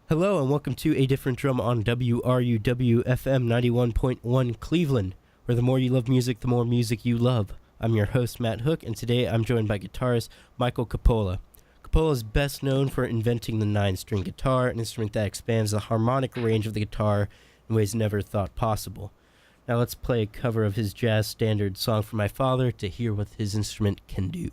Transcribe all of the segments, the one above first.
Hello and welcome to A Different Drum on WRUW FM 91.1 Cleveland, where the more you love music, the more music you love. I'm your host, Matt Hook, and today I'm joined by guitarist Michael Coppola. Coppola is best known for inventing the 9-string guitar, an instrument that expands the harmonic range of the guitar in ways never thought possible. Now let's play a cover of his jazz standard Song for My Father to hear what his instrument can do.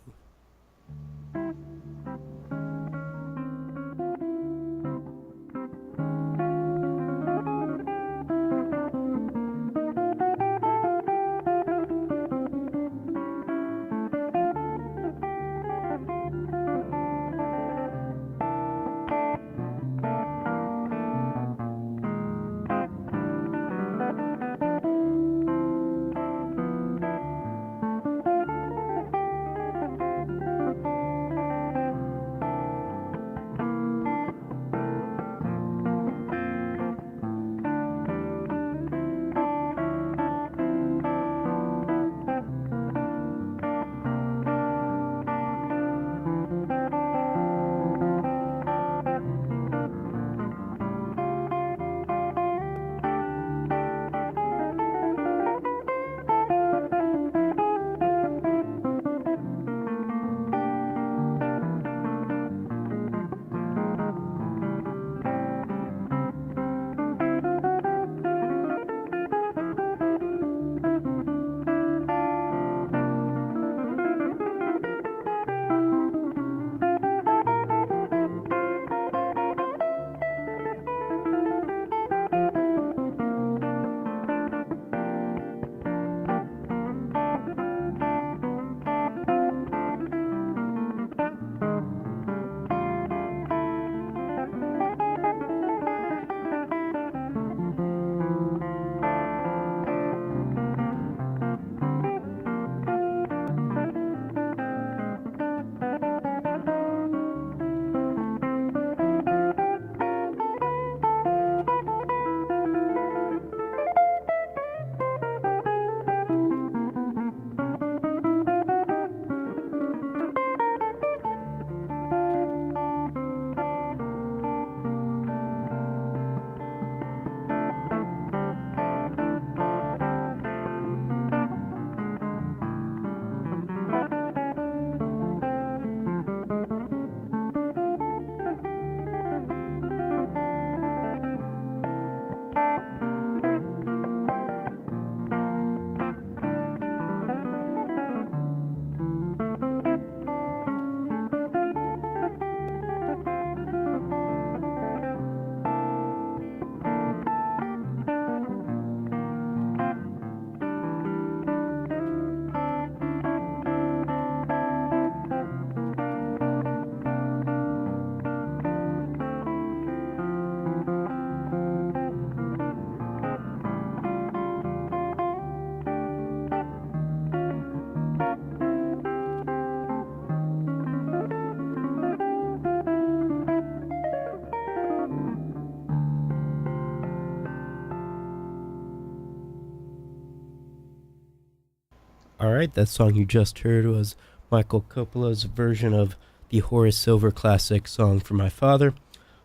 Alright, that song you just heard was Michael Coppola's version of the Horace Silver classic Song for My Father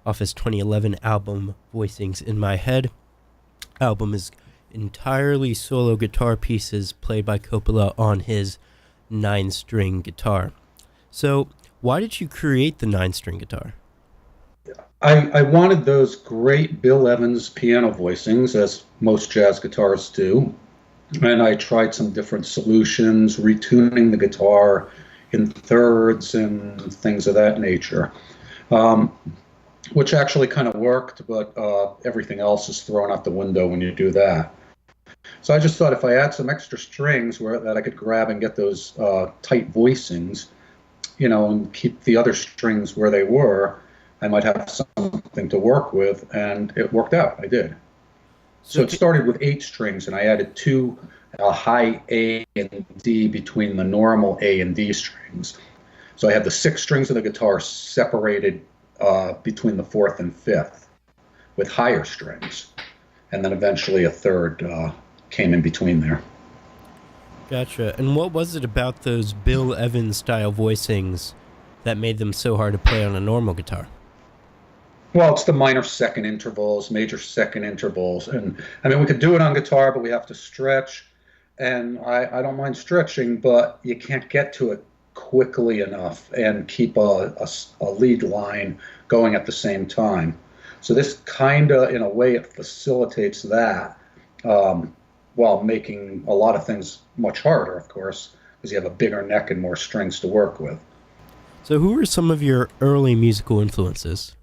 off his 2011 album Voicings in My Head. Album is entirely solo guitar pieces played by Coppola on his 9-string guitar. So, why did you create the 9-string guitar? I wanted those great Bill Evans piano voicings, as most jazz guitarists do. And I tried some different solutions, retuning the guitar in thirds and things of that nature, which actually kind of worked, but everything else is thrown out the window when you do that. So I just thought if I add some extra strings that I could grab and get those tight voicings, and keep the other strings where they were, I might have something to work with, and it worked out. I did. So it started with 8 strings, and I added 2 high A and D between the normal A and D strings. So I had the 6 strings of the guitar separated between the 4th and 5th with higher strings. And then eventually a third came in between there. Gotcha. And what was it about those Bill Evans style voicings that made them so hard to play on a normal guitar? Well, it's the minor second intervals, major second intervals. And I mean, we could do it on guitar, but we have to stretch. And I don't mind stretching, but you can't get to it quickly enough and keep a lead line going at the same time. So this kind of, in a way, it facilitates that, while making a lot of things much harder, of course, because you have a bigger neck and more strings to work with. So who were some of your early musical influences?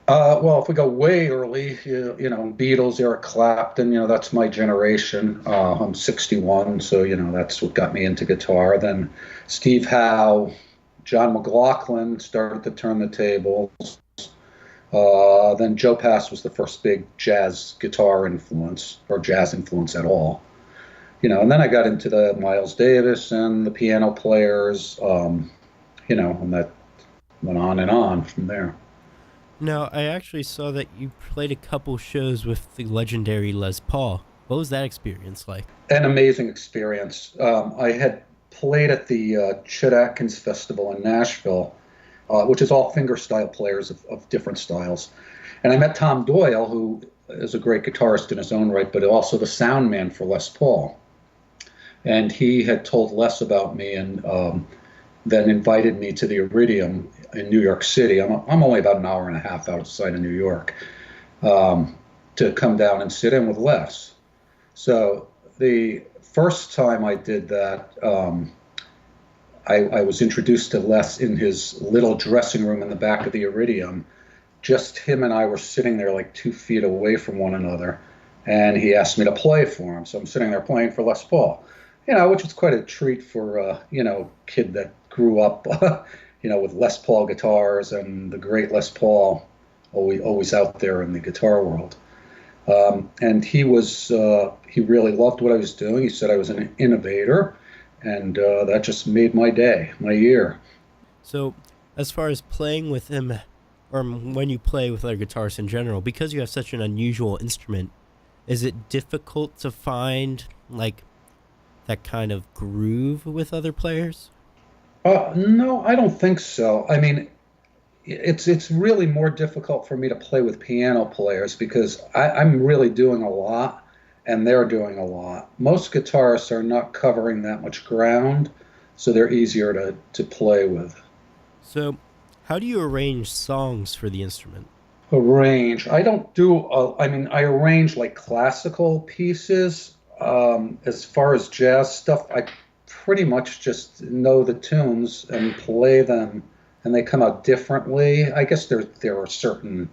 Well, if we go way early, Beatles, Eric Clapton, that's my generation. I'm 61, so, that's what got me into guitar. Then Steve Howe, John McLaughlin started to turn the tables. Then Joe Pass was the first big jazz guitar influence, or jazz influence at all. And then I got into the Miles Davis and the piano players, and that went on and on from there. Now, I actually saw that you played a couple shows with the legendary Les Paul. What was that experience like? An amazing experience. I had played at the Chet Atkins Festival in Nashville, which is all fingerstyle players of different styles. And I met Tom Doyle, who is a great guitarist in his own right, but also the sound man for Les Paul. And he had told Les about me and then invited me to the Iridium in New York City. I'm only about an hour and a half outside of New York, to come down and sit in with Les. So the first time I did that, I was introduced to Les in his little dressing room in the back of the Iridium. Just him and I were sitting there like 2 feet away from one another, and he asked me to play for him. So I'm sitting there playing for Les Paul, which was quite a treat for a kid that grew up with Les Paul guitars and the great Les Paul always out there in the guitar world. And he really loved what I was doing. He said I was an innovator, and that just made my day, my year. So as far as playing with him, or when you play with other guitarists in general, because you have such an unusual instrument, is it difficult to find like that kind of groove with other players? No, I don't think so. I mean, it's really more difficult for me to play with piano players because I'm really doing a lot and they're doing a lot. Most guitarists are not covering that much ground, so they're easier to play with. So how do you arrange songs for the instrument? Arrange. I don't do, I arrange like classical pieces. As far as jazz stuff, I pretty much just know the tunes and play them, and they come out differently. I guess there are certain,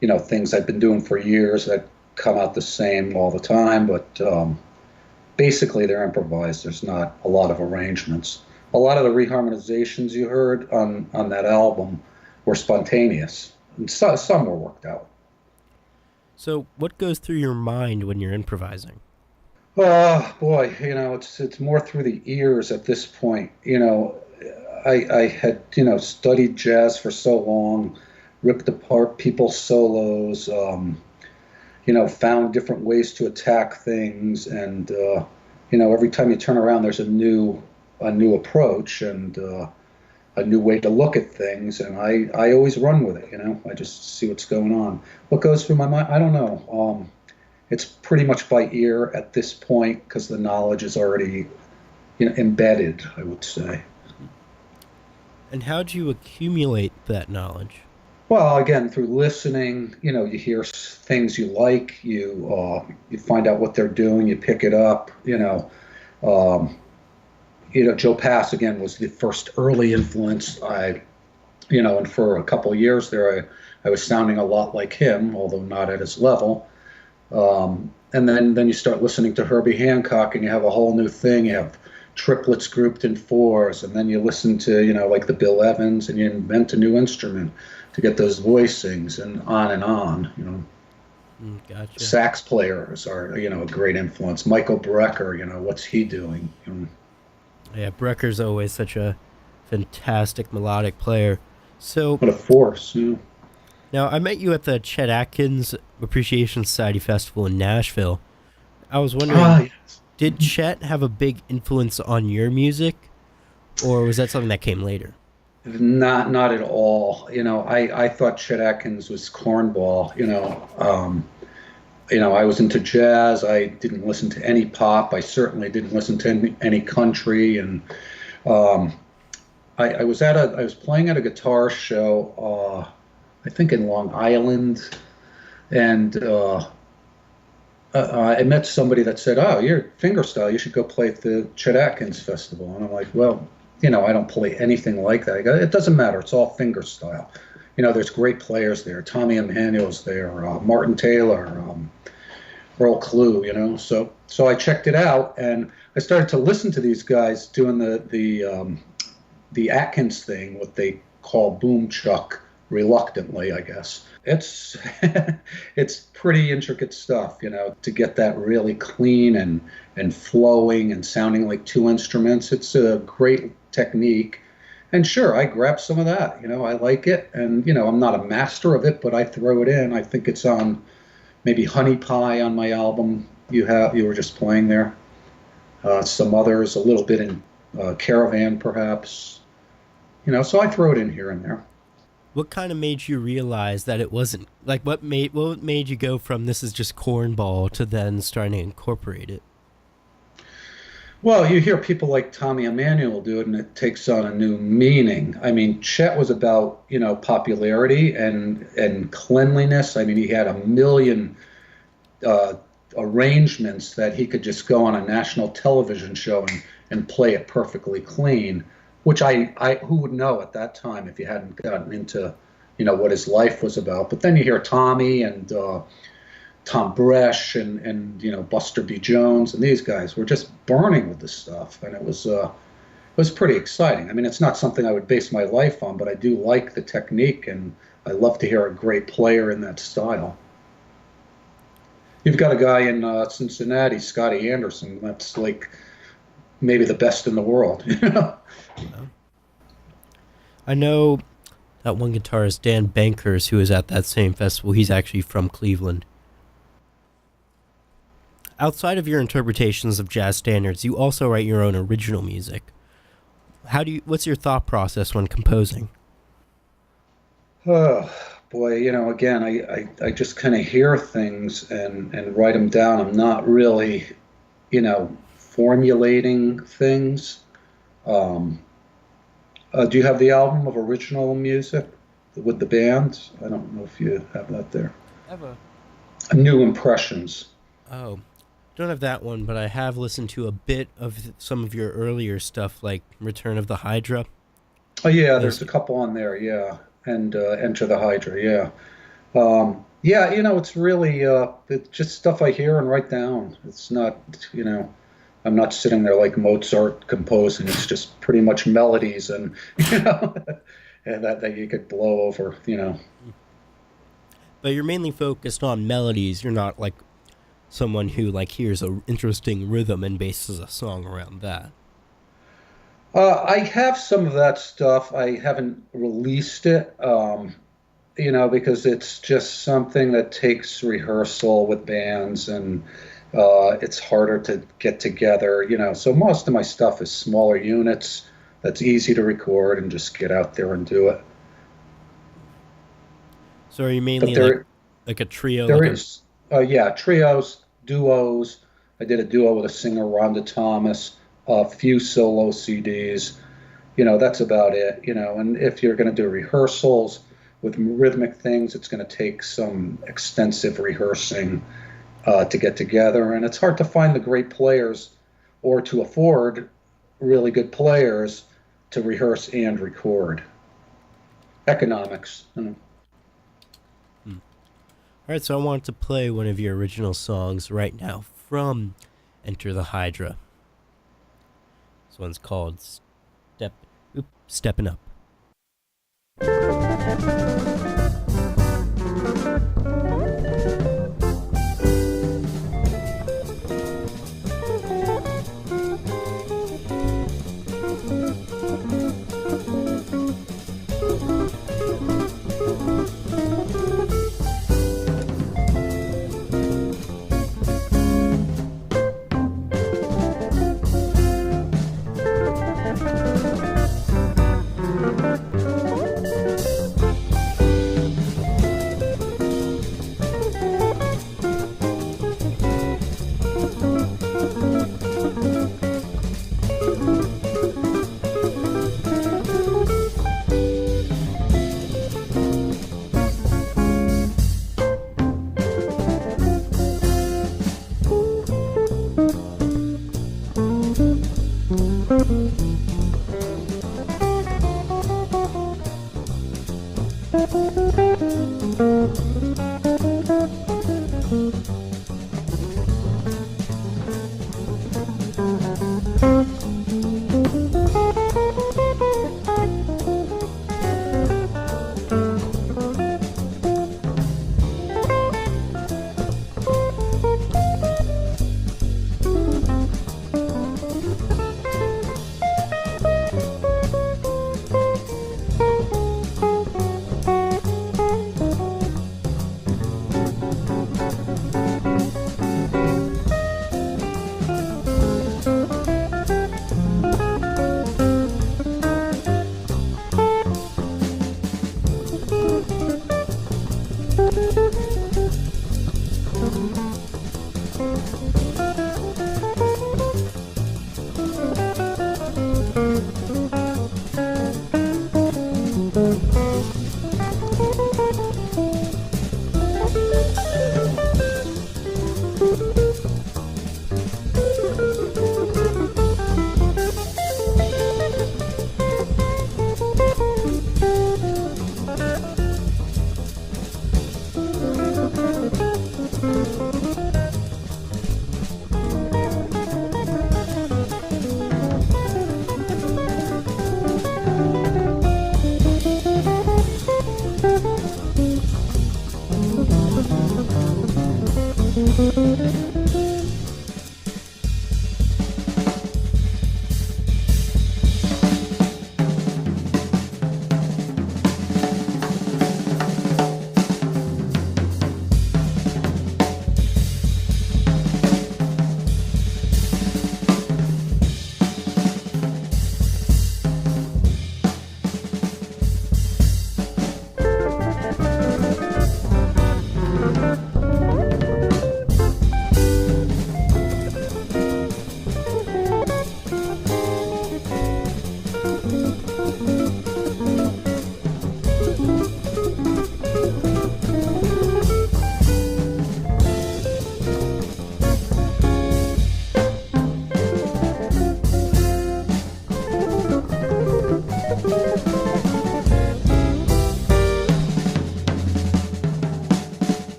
things I've been doing for years that come out the same all the time, but basically they're improvised. There's not a lot of arrangements. A lot of the reharmonizations you heard on that album were spontaneous, and some were worked out. So what goes through your mind when you're improvising? Oh boy, it's more through the ears at this point. I had studied jazz for so long, ripped apart people's solos, found different ways to attack things, and every time you turn around, there's a new approach and a new way to look at things, and I always run with it. I just see what's going on. What goes through my mind, I don't know. It's pretty much by ear at this point because the knowledge is already, embedded, I would say. And how do you accumulate that knowledge? Well, again, through listening, you hear things you like, you find out what they're doing, you pick it up. Joe Pass again was the first early influence. And for a couple of years there, I was sounding a lot like him, although not at his level. And then you start listening to Herbie Hancock and you have a whole new thing. You have triplets grouped in fours, and then you listen to, like the Bill Evans, and you invent a new instrument to get those voicings, and on. Gotcha. Sax players are, a great influence. Michael Brecker, what's he doing? Yeah, Brecker's always such a fantastic melodic player. So what a force. Now, I met you at the Chet Atkins Appreciation Society Festival in Nashville. I was wondering, yes. Did Chet have a big influence on your music, or was that something that came later? Not at all. I thought Chet Atkins was cornball. I was into jazz. I didn't listen to any pop. I certainly didn't listen to any country. And I was playing at a guitar show, I think in Long Island, and I met somebody that said, "Oh, you're fingerstyle. You should go play at the Chet Atkins Festival." And I'm like, "Well, I don't play anything like that." I go, "It doesn't matter. It's all fingerstyle. There's great players there. Tommy Emmanuel's there, Martin Taylor, Earl Klugh. So I checked it out, and I started to listen to these guys doing the Atkins thing, what they call boom chuck, reluctantly, I guess. It's it's pretty intricate stuff, to get that really clean and flowing and sounding like two instruments. It's a great technique. And sure, I grab some of that. I like it, and I'm not a master of it, but I throw it in. I think it's on maybe Honey Pie on my album. You were just playing there. Some others, a little bit in Caravan, perhaps. So I throw it in here and there. What kind of made you realize that it wasn't, like, what made you go from this is just cornball to then starting to incorporate it? Well, you hear people like Tommy Emmanuel do it, and it takes on a new meaning. I mean, Chet was about, popularity and cleanliness. I mean, he had a million arrangements that he could just go on a national television show and play it perfectly clean, which who would know at that time if you hadn't gotten into, what his life was about. But then you hear Tommy and Tom Bresh and Buster B. Jones, and these guys were just burning with this stuff, and it was pretty exciting. I mean, it's not something I would base my life on, but I do like the technique, and I love to hear a great player in that style. You've got a guy in Cincinnati, Scotty Anderson, that's like maybe the best in the world. I know that one guitarist, Dan Bankers, who was at that same festival. He's actually from Cleveland. Outside of your interpretations of jazz standards, you also write your own original music. What's your thought process when composing? Oh, boy, again, I just kind of hear things and write them down. I'm not really, formulating things. Do you have the album of original music with the band? I don't know if you have that there. New Impressions. Oh, don't have that one, but I have listened to a bit of some of your earlier stuff, like Return of the Hydra. Oh, yeah, there's a couple on there, yeah. And Enter the Hydra, yeah. Yeah, it's really it's just stuff I hear and write down. It's not, I'm not sitting there like Mozart composing. It's just pretty much melodies and, and that you could blow over, But you're mainly focused on melodies. You're not like someone who hears an interesting rhythm and bases a song around that. I have some of that stuff. I haven't released it, because it's just something that takes rehearsal with bands, and it's harder to get together, So most of my stuff is smaller units that's easy to record and just get out there and do it. So are you mainly like a trio? There is. Trios, duos. I did a duo with a singer, Rhonda Thomas, a few solo CDs. That's about it, And if you're going to do rehearsals with rhythmic things, it's going to take some extensive rehearsing to get together. And it's hard to find the great players or to afford really good players to rehearse and record. Economics. All right, so I want to play one of your original songs right now from Enter the Hydra. This one's called Steppin' Up.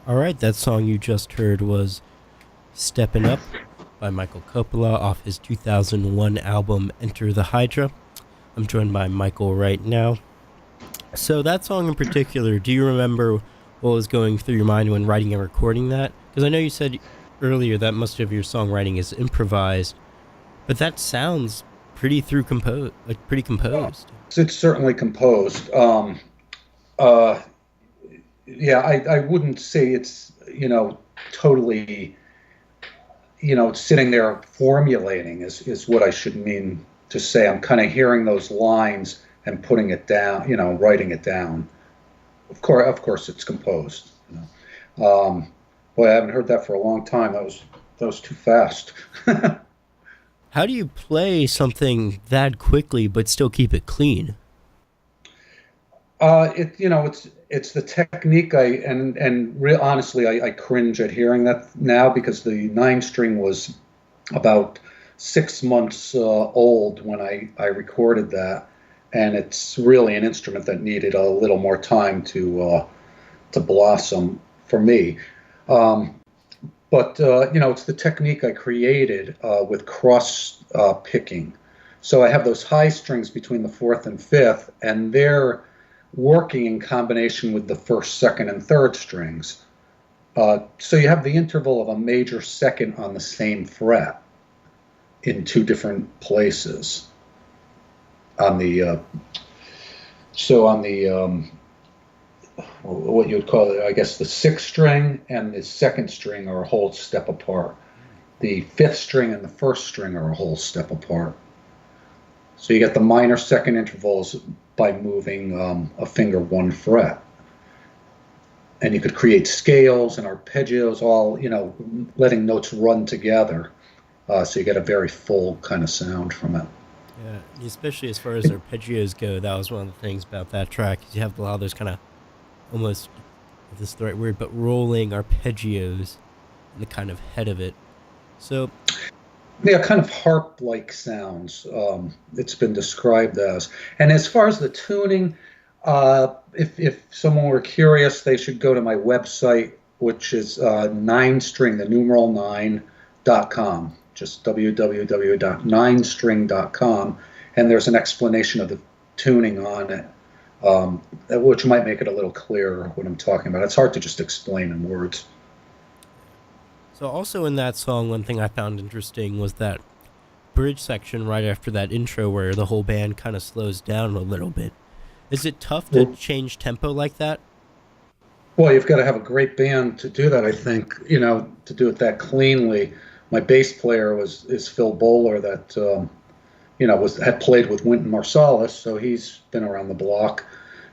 Alright, that song you just heard was Steppin' Up by Michael Coppola off his 2001 album Enter the Hydra. I'm joined by Michael right now. So that song in particular, do you remember what was going through your mind when writing and recording that? Because I know you said earlier that most of your songwriting is improvised, but that sounds pretty composed. It's certainly composed. Yeah, I wouldn't say it's, totally, sitting there formulating is what I should mean to say. I'm kind of hearing those lines and putting it down, writing it down. Of course, it's composed. Boy, I haven't heard that for a long time. That was too fast. How do you play something that quickly but still keep it clean? It's the technique. Honestly, I cringe at hearing that now because the 9-string was about 6 months old when I recorded that, and it's really an instrument that needed a little more time to blossom for me. But it's the technique I created with cross picking. So I have those high strings between the 4th and 5th, and they're working in combination with the 1st, 2nd, and 3rd strings. So you have the interval of a major 2nd on the same fret in 2 different places. On the what you would call it, I guess the 6th string and the 2nd string are a whole step apart. The 5th string and the 1st string are a whole step apart. So you get the minor 2nd intervals by moving a finger 1 fret. And you could create scales and arpeggios, all, letting notes run together. So you get a very full kind of sound from it. Yeah, especially as far as arpeggios go, that was one of the things about that track. You have a lot of those kind of almost, if this is the right word, but rolling arpeggios in the kind of head of it. So Yeah, kind of harp-like sounds. It's been described as. And as far as the tuning, if someone were curious, they should go to my website, which is 9string, the numeral 9.com, just www.9string.com, and there's an explanation of the tuning on it, which might make it a little clearer what I'm talking about. It's hard to just explain in words. So also in that song, one thing I found interesting was that bridge section right after that intro where the whole band kind of slows down a little bit. Is it tough to change tempo like that? Well, you've got to have a great band to do that, I think, to do it that cleanly. My bass player is Phil Bowler that, had played with Wynton Marsalis, so he's been around the block.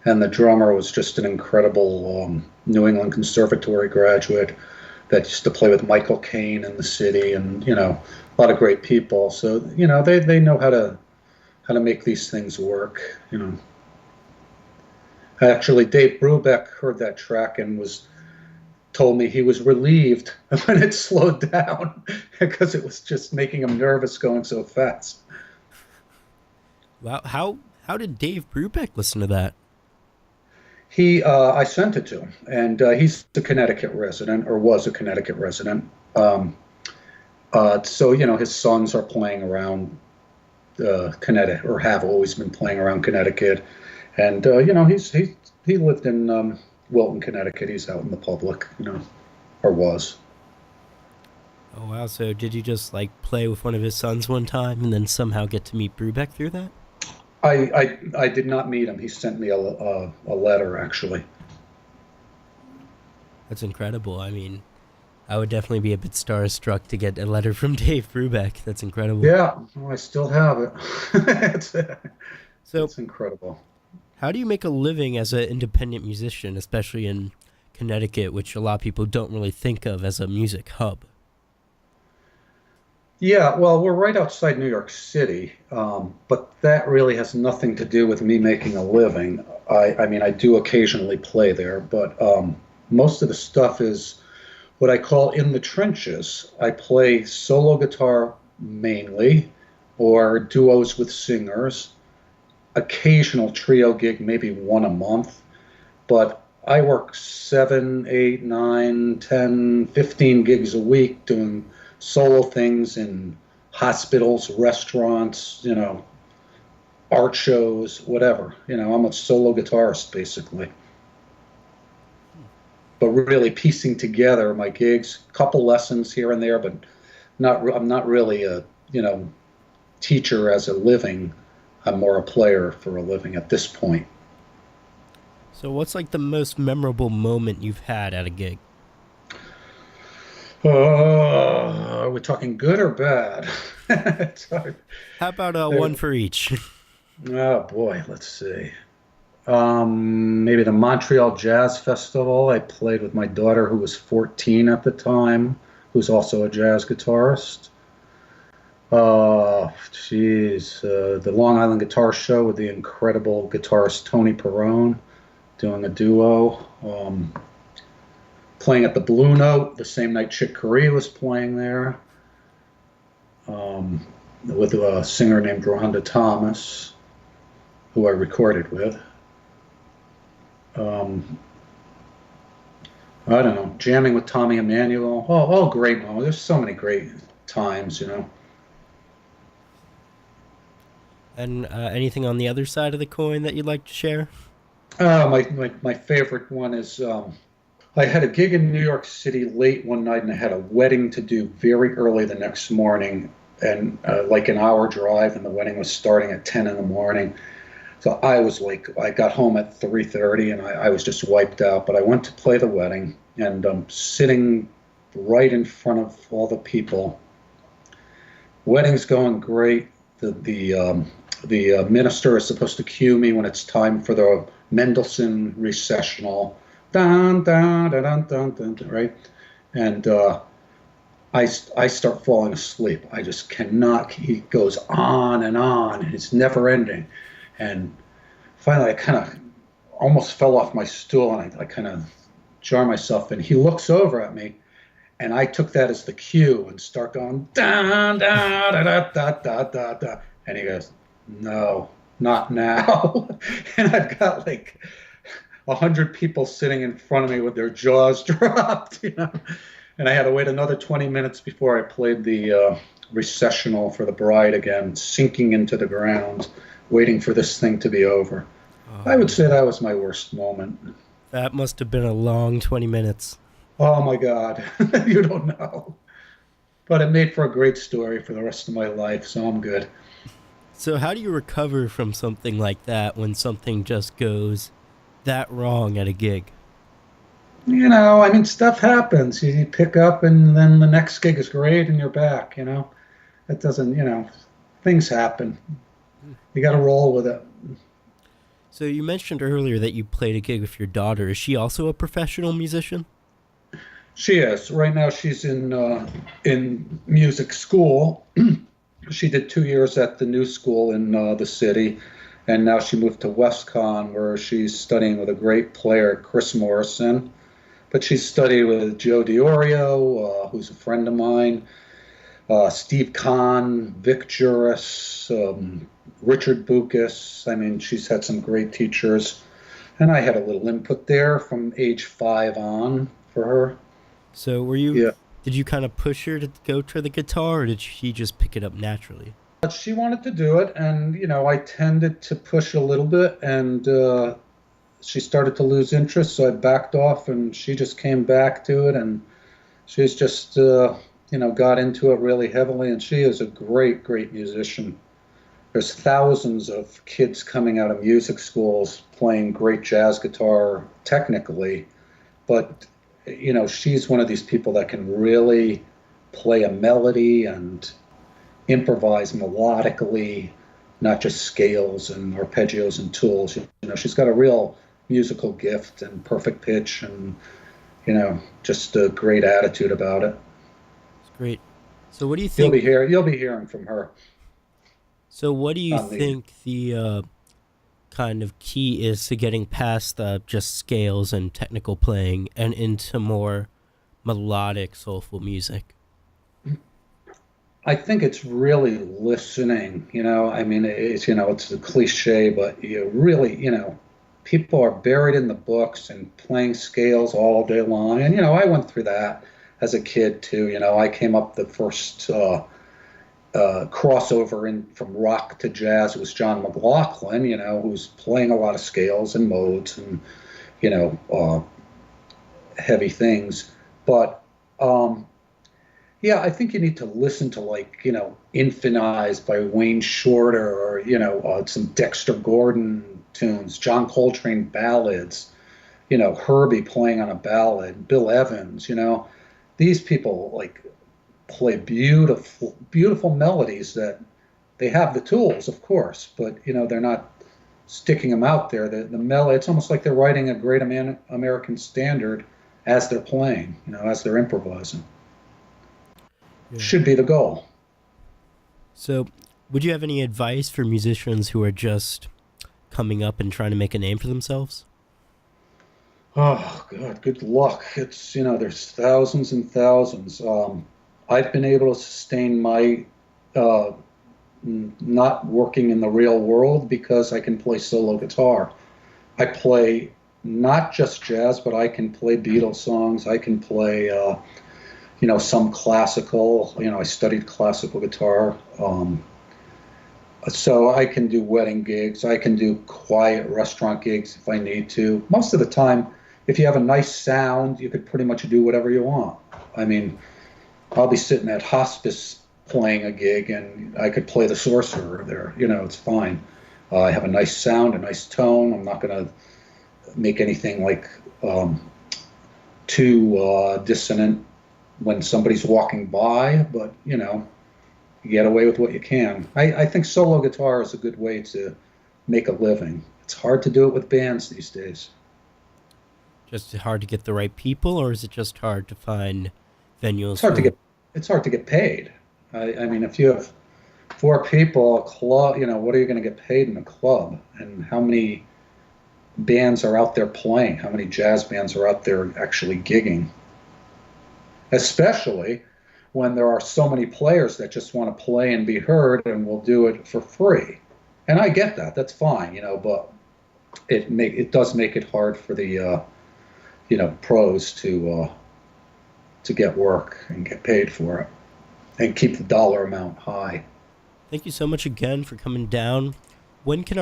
And the drummer was just an incredible New England Conservatory graduate that used to play with Michael Caine in the city, and a lot of great people. So they know how to make these things work. Actually, Dave Brubeck heard that track and told me he was relieved when it slowed down because it was just making him nervous going so fast. Wow, how did Dave Brubeck listen to that? I sent it to him, and he's a Connecticut resident, or was a Connecticut resident. So his sons are playing around Connecticut, or have always been playing around Connecticut, and he lived in Wilton, Connecticut. He's out in the public, or was. Oh wow! So did you just play with one of his sons one time, and then somehow get to meet Brubeck through that? I did not meet him. He sent me a letter, actually. That's incredible. I mean, I would definitely be a bit starstruck to get a letter from Dave Brubeck. That's incredible. Yeah, well, I still have it. It's incredible. How do you make a living as an independent musician, especially in Connecticut, which a lot of people don't really think of as a music hub? Yeah, well, we're right outside New York City, but that really has nothing to do with me making a living. I mean, I do occasionally play there, but most of the stuff is what I call in the trenches. I play solo guitar mainly, or duos with singers, occasional trio gig, maybe one a month, but I work 7, 8, 9, 10, 15 gigs a week doing solo things in hospitals, restaurants, art shows, whatever. I'm a solo guitarist, basically. But really piecing together my gigs, couple lessons here and there, but I'm not really a, teacher as a living. I'm more a player for a living at this point. So what's the most memorable moment you've had at a gig? Are we talking good or bad? It's hard. How about one for each? Oh boy, let's see. Maybe the Montreal Jazz Festival. I played with my daughter, who was 14 at the time, who's also a jazz guitarist. The Long Island Guitar Show with the incredible guitarist Tony Perrone, doing a duo. Playing at the Blue Note the same night Chick Corea was playing there, with a singer named Rhonda Thomas, who I recorded with. I don't know, jamming with Tommy Emmanuel. All great moments. There's so many great times, And anything on the other side of the coin that you'd like to share? My favorite one is I had a gig in New York City late one night, and I had a wedding to do very early the next morning, and an hour drive, and the wedding was starting at 10 in the morning. So I got home at 3:30, and I was just wiped out. But I went to play the wedding, and I'm sitting right in front of all the people. Wedding's going great. The minister is supposed to cue me when it's time for the Mendelssohn recessional. Dun, dun, dun, dun, dun, dun, dun, right? And I start falling asleep. I just cannot. He goes on, and it's never ending. And finally, I kind of almost fell off my stool, and I kind of jar myself. And he looks over at me, And I took that as the cue and start going, da, da, da, da, da, da, da, da. And he goes, no, not now. And I've got like 100 people sitting in front of me with their jaws dropped, you know. And I had to wait another 20 minutes before I played the recessional for the bride again, sinking into the ground, waiting for this thing to be over. I would say that was my worst moment. That must have been a long 20 minutes. Oh my God, you don't know. But it made for a great story for the rest of my life, so I'm good. So how do you recover from something like that when something just goes that wrong at a gig? You know, I mean, stuff happens. You pick up and then the next gig is great and you're back, you know. It doesn't, you know, things happen. You got to roll with it. So you mentioned earlier that you played a gig with your daughter. Is she also a professional musician? She is. Right now she's in music school. She did 2 years at the new school in the city, and now she moved to WestCon, where she's studying with a great player, Chris Morrison. But she's studied with Joe DiOrio, who's a friend of mine, Steve Kahn, Vic Juris, Richard Bucas. I mean, she's had some great teachers. And I had a little input there from age 5 on for her. So did you kind of push her to go to the guitar, or did she just pick it up naturally? But she wanted to do it, and, you know, I tended to push a little bit, and she started to lose interest, so I backed off, and she just came back to it, and she's just, you know, got into it really heavily, and she is a great, great musician. There's thousands of kids coming out of music schools playing great jazz guitar technically, but you know, she's one of these people that can really play a melody and improvise melodically, not just scales and arpeggios and tools. You know, she's got a real musical gift and perfect pitch and, you know, just a great attitude about it. It's great. So what do you think? You'll be hearing from her. So what do you think the kind of key is to getting past just scales and technical playing and into more melodic, soulful music? I think it's really listening, you know. I mean, it's, you know, it's a cliche, but you really, you know, people are buried in the books and playing scales all day long. And, you know, I went through that as a kid too. You know, I came up the first crossover in from rock to jazz was John McLaughlin, you know, who's playing a lot of scales and modes and, you know, heavy things. But yeah, I think you need to listen to, like, you know, Infinite by Wayne Shorter, or, you know, some Dexter Gordon tunes, John Coltrane ballads, you know, Herbie playing on a ballad, Bill Evans, you know. These people, like, play beautiful, beautiful melodies that they have the tools, of course, but, you know, they're not sticking them out there. The melody, it's almost like they're writing a great American standard as they're playing, you know, as they're improvising. Yeah. Should be the goal. So would you have any advice for musicians who are just coming up and trying to make a name for themselves? Oh, God, good luck. It's, you know, there's thousands and thousands. I've been able to sustain my not working in the real world because I can play solo guitar. I play not just jazz, but I can play Beatles songs. I can play, you know, some classical. You know, I studied classical guitar. So I can do wedding gigs. I can do quiet restaurant gigs if I need to. Most of the time, if you have a nice sound, you could pretty much do whatever you want. I mean, I'll be sitting at hospice playing a gig and I could play the Sorcerer there. You know, it's fine. I have a nice sound, a nice tone. I'm not going to make anything like too dissonant when somebody's walking by, but, you know, you get away with what you can. I think solo guitar is a good way to make a living. It's hard to do it with bands these days. Just hard to get the right people, or is it just hard to find venues? It's hard to get paid. I mean, if you have 4 people, a club, you know, what are you going to get paid in a club? And how many bands are out there playing? How many jazz bands are out there actually gigging? especially when there are so many players that just want to play and be heard and will do it for free. And I get that. That's fine, but it does make it hard for the pros to get work and get paid for it and keep the dollar amount high. Thank you so much again for coming down. Where can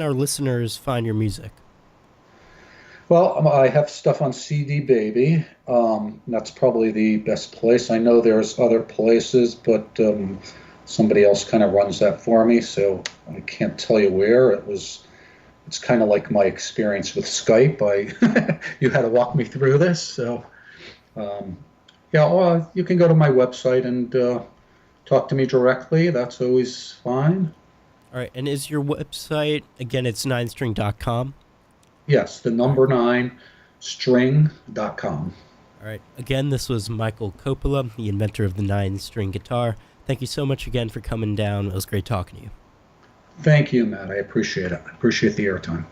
our listeners find your music? Well, I have stuff on CD Baby. That's probably the best place. I know there's other places, but somebody else kind of runs that for me, so I can't tell you where. It's kind of like my experience with Skype. You had to walk me through this, so you can go to my website and talk to me directly. That's always fine. All right, and is your website, again, it's 9string.com? Yes, the number 9 string.com. All right. Again, this was Michael Coppola, the inventor of the 9-string guitar. Thank you so much again for coming down. It was great talking to you. Thank you, Matt. I appreciate it. I appreciate the airtime.